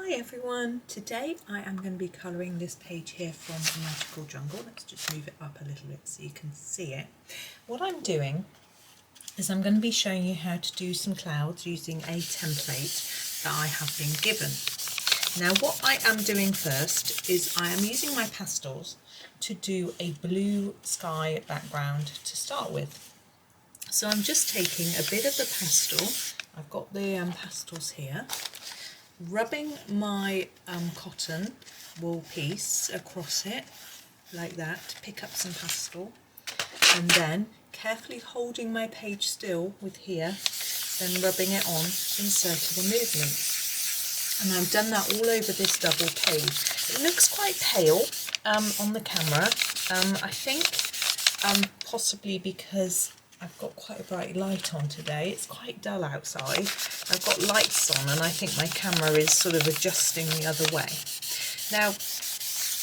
Hi everyone, today I am going to be colouring this page here from Magical Jungle. Let's just move it up a little bit so you can see it. What I'm doing is I'm going to be showing you how to do some clouds using a template that I have been given. Now what I am doing first is I am using my pastels to do a blue sky background to start with. So I'm just taking a bit of the pastel, I've got the pastels here, rubbing my cotton wool piece across it like that to pick up some pastel, and then carefully holding my page still with here, then rubbing it on in circular movement. And I've done that all over this double page. It looks quite pale on the camera. I think possibly because I've got quite a bright light on today. It's quite dull outside. I've got lights on and I think my camera is sort of adjusting the other way. Now,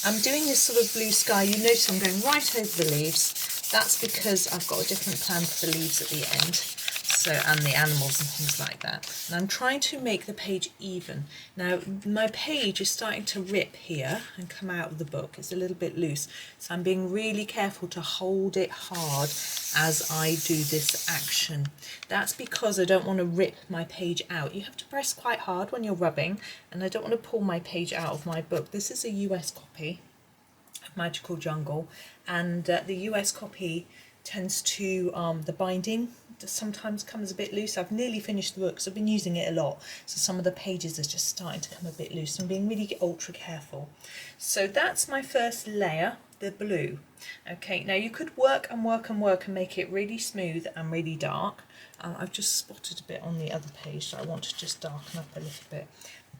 I'm doing this sort of blue sky. You notice I'm going right over the leaves. That's because I've got a different plan for the leaves at the end. So, and the animals and things like that. And I'm trying to make the page even. Now my page is starting to rip here and come out of the book. It's a little bit loose. So I'm being really careful to hold it hard as I do this action. That's because I don't want to rip my page out. You have to press quite hard when you're rubbing, and I don't want to pull my page out of my book. This is a US copy of Magical Jungle, and the US copy tends to, the binding sometimes comes a bit loose. I've nearly finished the book because I've been using it a lot, so some of the pages are just starting to come a bit loose. I'm being really ultra careful. So that's my first layer, the blue. Okay, now you could work and work and work and make it really smooth and really dark. I've just spotted a bit on the other page, so I want to just darken up a little bit.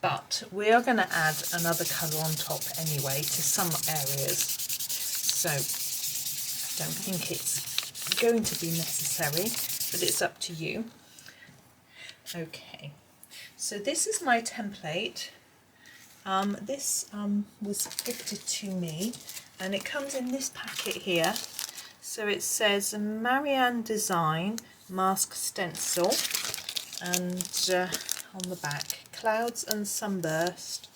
But we are going to add another colour on top anyway to some areas, so I don't think it's going to be necessary, but it's up to you. Okay, so this is my template. This was gifted to me, and it comes in this packet here. So it says Marianne Design Mask Stencil, and on the back, Clouds and Sunburst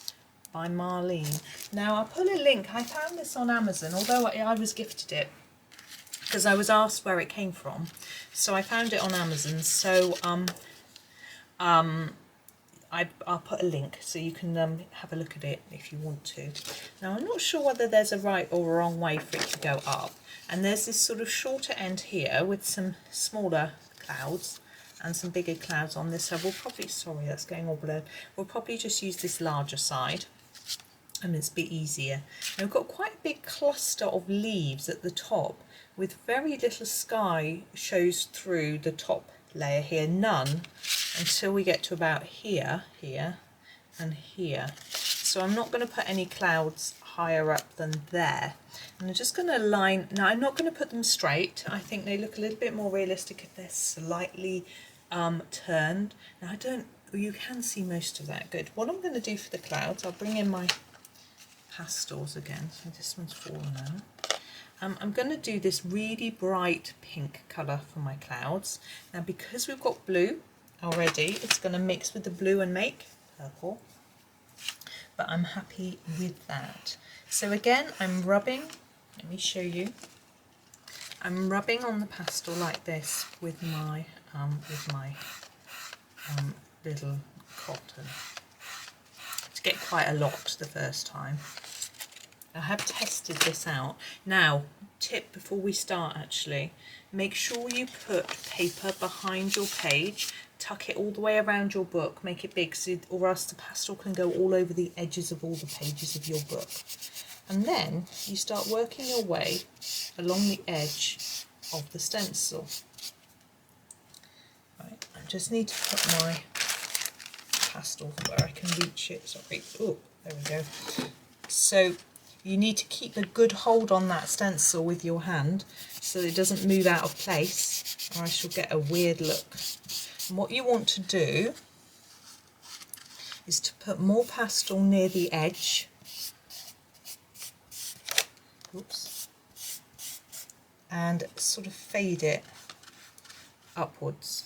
by Marlene. Now I'll put a link. I found this on Amazon, although I was gifted it because I was asked where it came from, so I found it on Amazon. So I'll put a link so you can have a look at it if you want to. Now I'm not sure whether there's a right or a wrong way for it to go up, and there's this sort of shorter end here with some smaller clouds and some bigger clouds on this. So we'll probably, sorry that's going all blurred, we'll probably just use this larger side and it's a bit easier. Now we've got quite a big cluster of leaves at the top with very little sky shows through the top layer here, none until we get to about here, here and here. So I'm not going to put any clouds higher up than there, and I'm just going to line. Now I'm not going to put them straight. I think they look a little bit more realistic if they're slightly turned. Now I don't, you can see most of that. Good. What I'm going to do for the clouds, I'll bring in my pastels again, so this one's fallen out. I'm going to do this really bright pink colour for my clouds. Now because we've got blue already, it's going to mix with the blue and make purple, but I'm happy with that. So again, I'm rubbing, let me show you, I'm rubbing on the pastel like this with my little cotton to get quite a lot the first time. I have tested this out. Now, tip before we start actually, make sure you put paper behind your page, tuck it all the way around your book, make it big, so, or else the pastel can go all over the edges of all the pages of your book. And then you start working your way along the edge of the stencil. Right, I just need to put my pastel where I can reach it. Sorry. Oh, there we go. So you need to keep a good hold on that stencil with your hand so it doesn't move out of place, or I shall get a weird look. And what you want to do is to put more pastel near the edge. Oops. And sort of fade it upwards.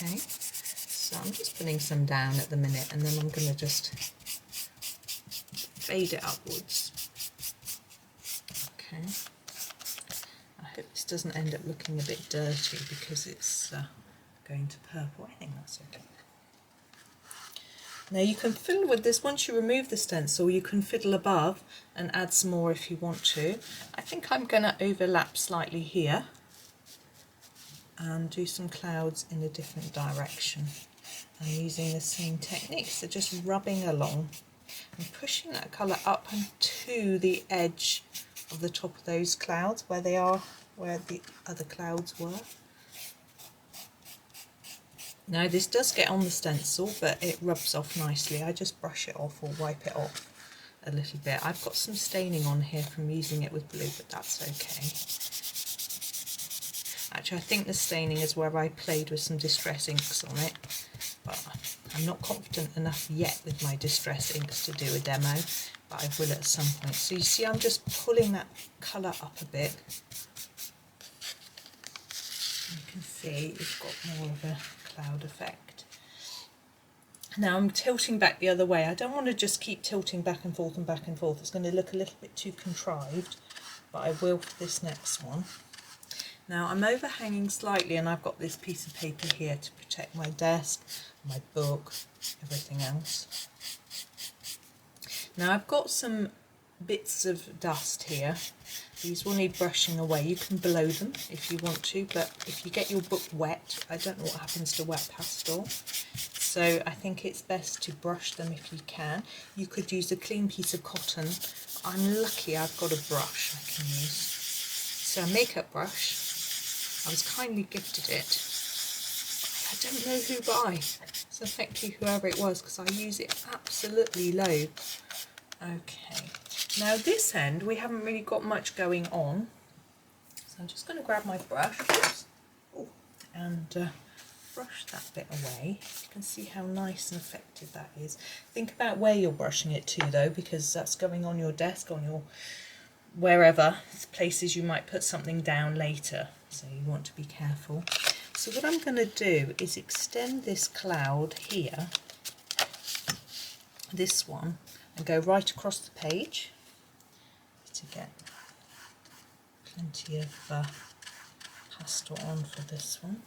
Okay, so I'm just putting some down at the minute, and then I'm going to just fade it upwards. Okay. I hope this doesn't end up looking a bit dirty because it's going to purple. I think that's okay. Now you can fiddle with this. Once you remove the stencil, you can fiddle above and add some more if you want to. I think I'm going to overlap slightly here and do some clouds in a different direction. I'm using the same technique, so just rubbing along and pushing that colour up and to the edge of the top of those clouds where they are, where the other clouds were. Now this does get on the stencil, but it rubs off nicely. I just brush it off or wipe it off a little bit. I've got some staining on here from using it with blue, but that's okay. Actually, I think the staining is where I played with some distress inks on it, but I'm not confident enough yet with my distress inks to do a demo, but I will at some point. So you see, I'm just pulling that colour up a bit. You can see it's got more of a cloud effect. Now I'm tilting back the other way. I don't want to just keep tilting back and forth and back and forth. It's going to look a little bit too contrived, but I will for this next one. Now I'm overhanging slightly, and I've got this piece of paper here to protect my desk, my book, everything else. Now I've got some bits of dust here. These will need brushing away. You can blow them if you want to, but if you get your book wet, I don't know what happens to wet pastel, so I think it's best to brush them if you can. You could use a clean piece of cotton. I'm lucky I've got a brush I can use. So a makeup brush, I was kindly gifted it. I don't know who by, so thank you whoever it was, because I use it absolutely loads. Okay. Now this end we haven't really got much going on, so I'm just going to grab my brush and brush that bit away. You can see how nice and effective that is. Think about where you're brushing it to though, because that's going on your desk, on your wherever, places you might put something down later, so you want to be careful. So what I'm going to do is extend this cloud here, this one, and go right across the page to get plenty of pastel on for this one.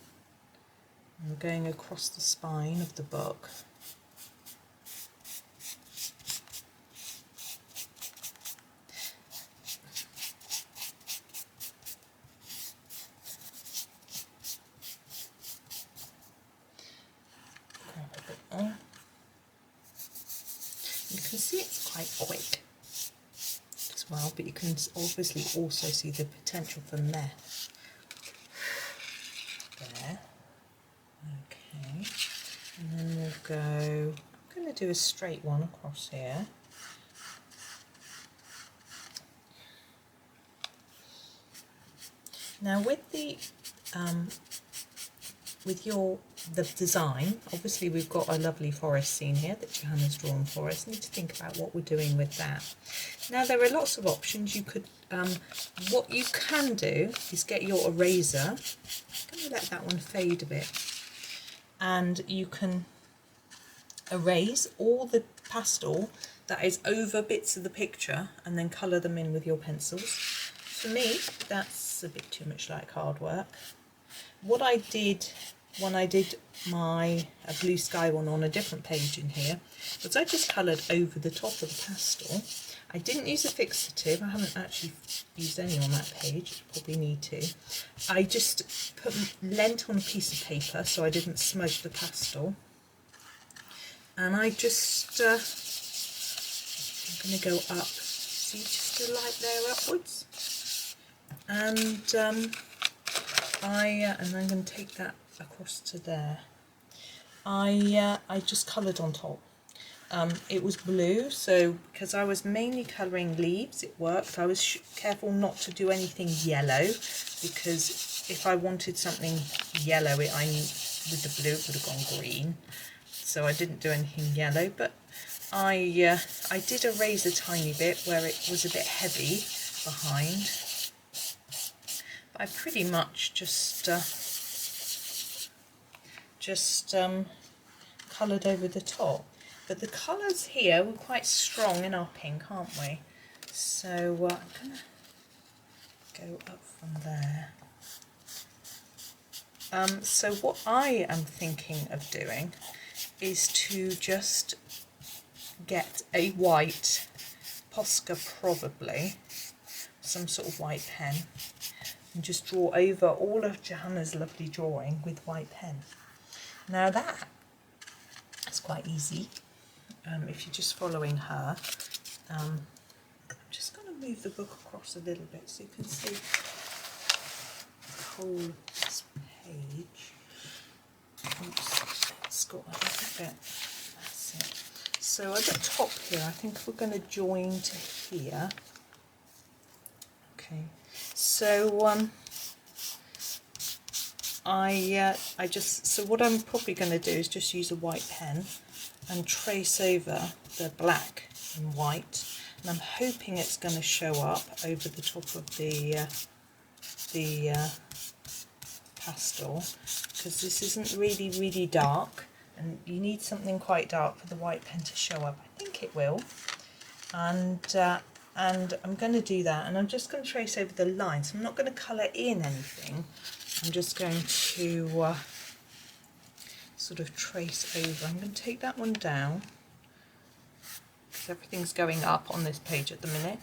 I'm going across the spine of the book. Grab a bit more. You can see it's quite quick as well, but you can obviously also see the potential for mess. There. Okay. And then we'll go, I'm going to do a straight one across here. Now with the design, obviously we've got a lovely forest scene here that Johanna's drawn for us. Need to think about what we're doing with that. Now there are lots of options. You could, what you can do is get your eraser. I'm going to let that one fade a bit, and you can erase all the pastel that is over bits of the picture and then colour them in with your pencils. For me, that's a bit too much like hard work. What I did when I did my blue sky one on a different page in here was I just coloured over the top of the pastel. I didn't use a fixative. I haven't actually used any on that page. Probably need to. I just leant on a piece of paper so I didn't smoke the pastel. And I just, I'm going to go up, see, just a light there upwards. And I'm going to take that across to there. I just coloured on top. It was blue, so because I was mainly colouring leaves, it worked. I was careful not to do anything yellow, because if I wanted something yellow, with the blue it would have gone green. So I didn't do anything yellow, but I did erase a tiny bit where it was a bit heavy behind. But I pretty much just coloured over the top. But the colours here were quite strong in our pink, aren't we? So I'm going to go up from there. So what I am thinking of doing is to just get a white Posca, probably some sort of white pen, and just draw over all of Johanna's lovely drawing with white pen. Now that's quite easy if you're just following her. I'm just going to move the book across a little bit so you can see the whole page. Oops, it's got a little bit. That's it. So at the top here, I think we're going to join to here. Okay. So so what I'm probably going to do is just use a white pen and trace over the black and white, and I'm hoping it's going to show up over the top of the pastel, because this isn't really dark, and you need something quite dark for the white pen to show up. I think it will, and I'm going to do that, and I'm just going to trace over the lines. I'm not going to colour in anything. I'm just going to sort of trace over. I'm going to take that one down because everything's going up on this page at the minute.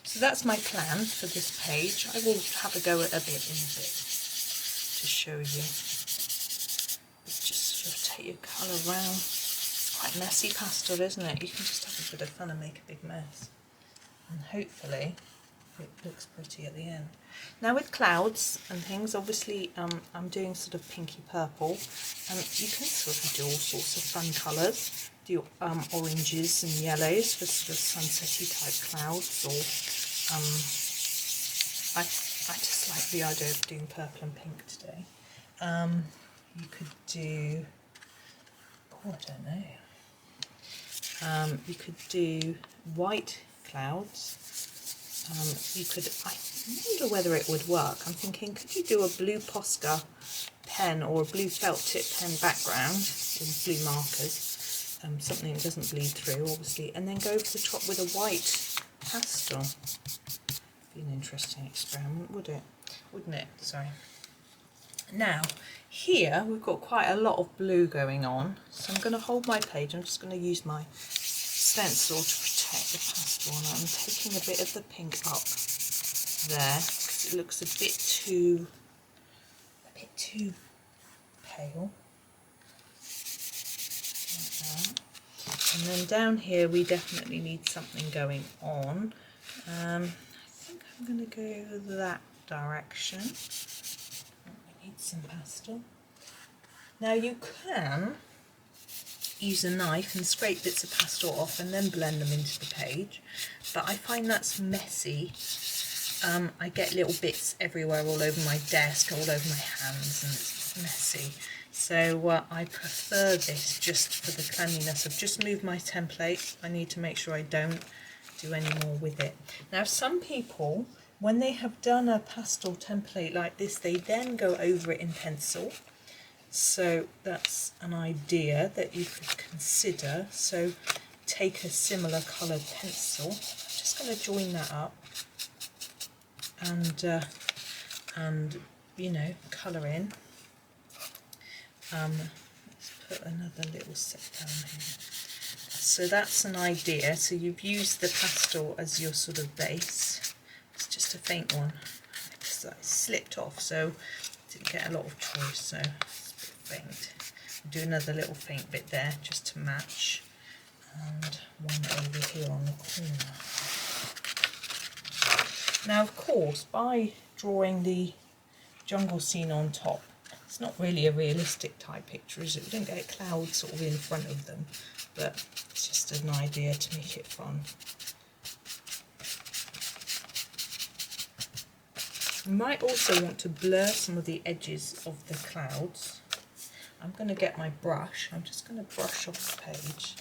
So that's my plan for this page. I will have a go at a bit in a bit to show you. But just sort of take your colour around. It's quite messy pastel, isn't it? You can just have a bit of fun and make a big mess. And hopefully it looks pretty at the end. Now with clouds and things, obviously I'm doing sort of pinky purple, and you can sort of do all sorts of fun colours. Do oranges and yellows for sort of sunsetty type clouds, or I just like the idea of doing purple and pink today. You could do, oh, I don't know. You could do white clouds. You could, I wonder whether it would work. I'm thinking, could you do a blue Posca pen or a blue felt tip pen background with blue markers, something that doesn't bleed through, obviously, and then go over the top with a white pastel. Be an interesting experiment, would it? Wouldn't it? Sorry. Now, here we've got quite a lot of blue going on, so I'm going to hold my page. I'm just going to use my stencil to protect the pastel, and I'm taking a bit of the pink up there because it looks a bit too pale. Like that. And then down here we definitely need something going on. I think I'm going to go that direction. We need some pastel. Now you can use a knife and scrape bits of pastel off and then blend them into the page, but I find that's messy. I get little bits everywhere, all over my desk, all over my hands, and it's messy. So I prefer this just for the cleanliness of just move my template. I need to make sure I don't do any more with it. Now some people, when they have done a pastel template like this, they then go over it in pencil. So that's an idea that you could consider. So take a similar coloured pencil. I'm just going to join that up and you know, colour in. Let's put another little set down here. So that's an idea. So you've used the pastel as your sort of base. It's just a faint one because I slipped off, so I didn't get a lot of choice. So faint. I'll do another little faint bit there just to match, and one over here on the corner. Now of course, by drawing the jungle scene on top, it's not really a realistic type picture, is it? We don't get clouds sort of in front of them, but it's just an idea to make it fun. You might also want to blur some of the edges of the clouds. I'm going to get my brush. I'm just going to brush off the page.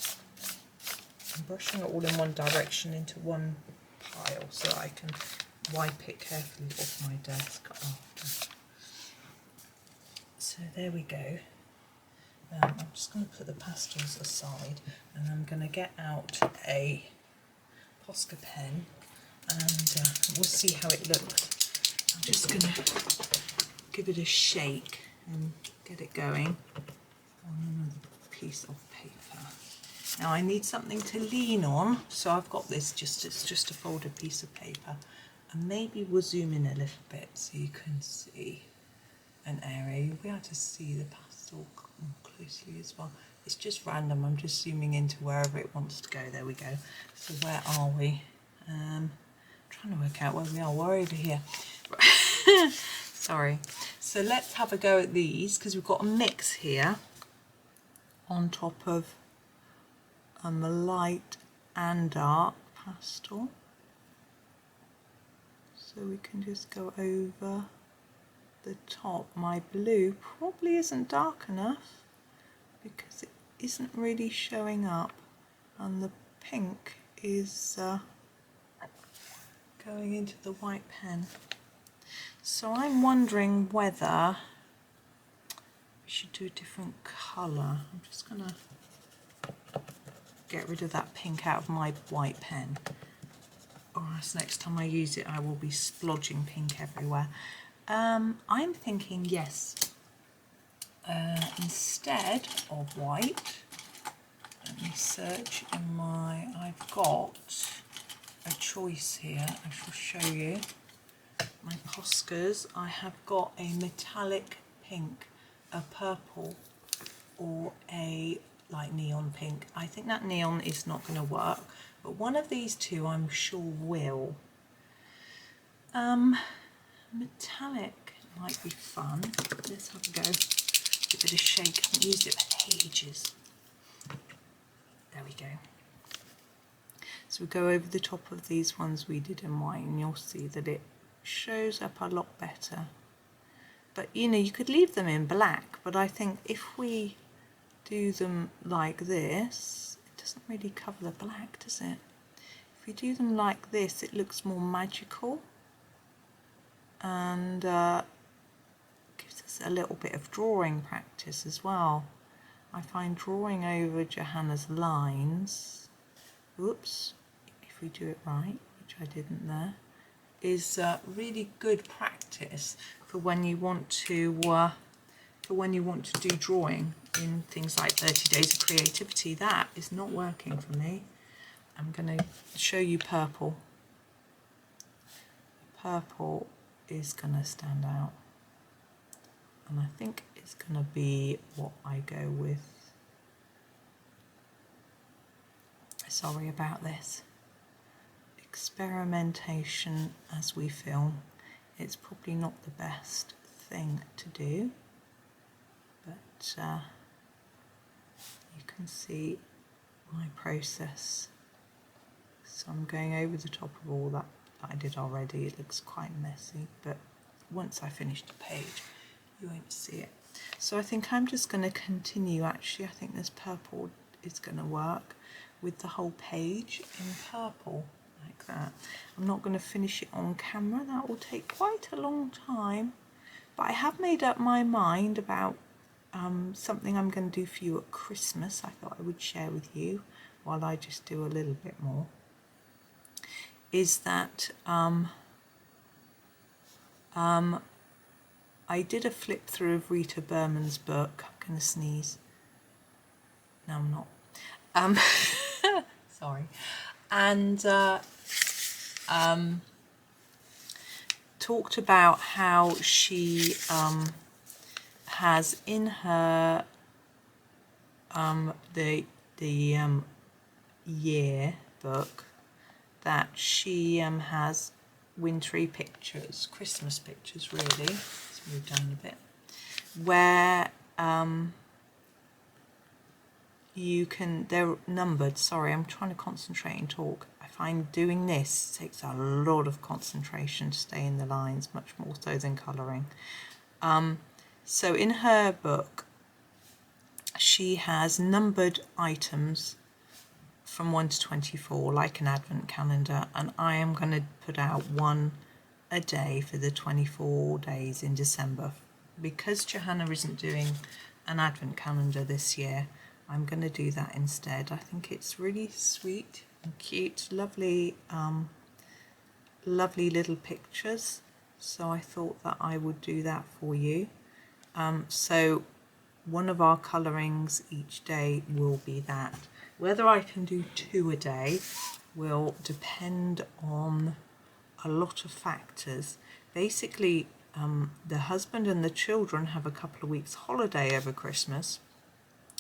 I'm brushing it all in one direction into one pile so I can wipe it carefully off my desk after. So there we go. I'm just going to put the pastels aside, and I'm going to get out a Posca pen, and we'll see how it looks. I'm just going to give it a shake and get it going on another piece of paper. Now I need something to lean on, so I've got this, it's just a folded piece of paper, and maybe we'll zoom in a little bit so you can see an area. You'll be able to see the pastel more closely as well. It's just random, I'm just zooming into wherever it wants to go. There we go. So where are we? Trying to work out where we are. We're over here. Sorry. So let's have a go at these, because we've got a mix here on top of a light and dark pastel. So we can just go over the top. My blue probably isn't dark enough because it isn't really showing up, and the pink is going into the white pen. So I'm wondering whether we should do a different colour. I'm just going to get rid of that pink out of my white pen, or else next time I use it I will be splodging pink everywhere. I'm thinking yes, instead of white, let me search in my, I've got a choice here. I shall show you my Poscas. I have got a metallic pink, a purple, or a light neon pink. I think that neon is not going to work, but one of these two I'm sure will. Metallic might be fun. Let's have a go. Give it a shake. I haven't used it for ages. There we go. So we go over the top of these ones we did in white, and you'll see that it shows up a lot better. But you know, you could leave them in black, but I think if we do them like this, it doesn't really cover the black, does it? If we do them like this, it looks more magical, and gives us a little bit of drawing practice as well. I find drawing over Johanna's lines, oops, if we do it right, which I didn't there, is really good practice for when you want to do drawing in things like 30 Days of Creativity. That is not working for me. I'm going to show you purple. Purple is going to stand out, and I think it's going to be what I go with. Sorry about this. Experimentation as we film. It's probably not the best thing to do, but you can see my process. So I'm going over the top of all that I did already. It looks quite messy, but once I finish the page you won't see it. So I think I'm just going to continue. Actually, I think this purple is going to work with the whole page in purple like that. I'm not going to finish it on camera, that will take quite a long time, but I have made up my mind about something I'm going to do for you at Christmas. I thought I would share with you while I just do a little bit more. Is that I did a flip through of Rita Berman's book. I'm going to sneeze. No, I'm not. Sorry. And talked about how she has in her the year book that she has wintry pictures, Christmas pictures really. Let's move down a bit, where you can, they're numbered. Sorry, I'm trying to concentrate and talk. I find doing this takes a lot of concentration to stay in the lines, much more so than colouring. So in her book, she has numbered items from 1 to 24, like an advent calendar, and I am going to put out one a day for the 24 days in December. Because Johanna isn't doing an advent calendar this year. I'm going to do that instead. I think it's really sweet and cute, lovely, lovely little pictures. So I thought that I would do that for you. So one of our colourings each day will be that. Whether I can do 2 a day will depend on a lot of factors. Basically, the husband and the children have a couple of weeks holiday over Christmas,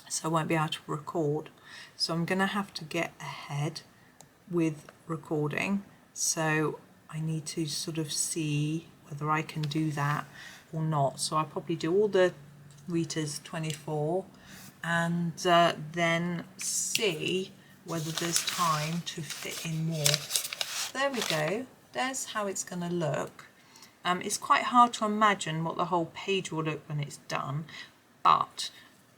so I won't be able to record. So I'm going to have to get ahead with recording. So I need to sort of see whether I can do that or not. So I'll probably do all the Rita's 24 and then see whether there's time to fit in more. There we go. There's how it's going to look. It's quite hard to imagine what the whole page will look when it's done, but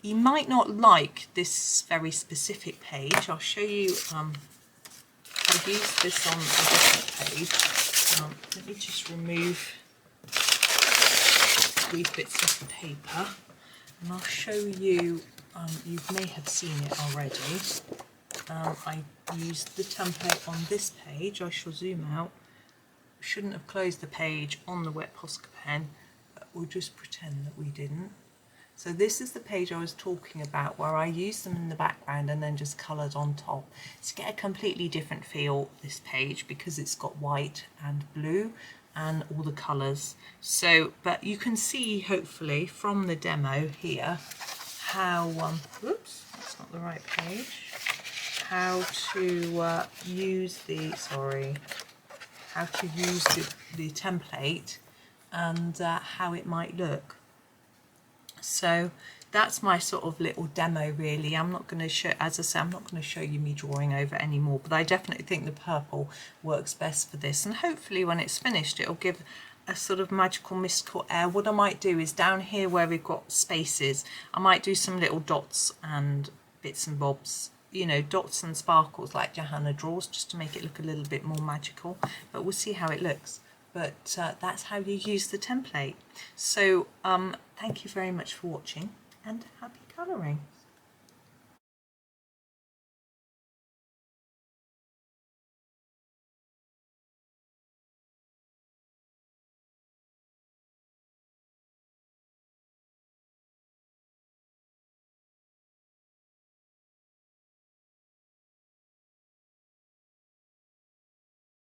you might not like this very specific page. I'll show you. I've used this on a different page. Let me just remove these bits of the paper and I'll show you. You may have seen it already. I used the template on this page. I shall zoom out. Shouldn't have closed the page on the wet Posca pen, but we'll just pretend that we didn't. So this is the page I was talking about, where I used them in the background and then just coloured on top. To get a completely different feel, this page, because it's got white and blue and all the colours. So, but you can see hopefully from the demo here how, oops, that's not the right page, how to use the, how to use the template and how it might look. So that's my sort of little demo really. I'm not going to show, as I say, I'm not going to show you me drawing over anymore, but I definitely think the purple works best for this, and hopefully when it's finished it'll give a sort of magical mystical air. What I might do is down here where we've got spaces, I might do some little dots and bits and bobs, you know, dots and sparkles like Johanna draws, just to make it look a little bit more magical, but we'll see how it looks. But that's how you use the template. So thank you very much for watching and happy colouring.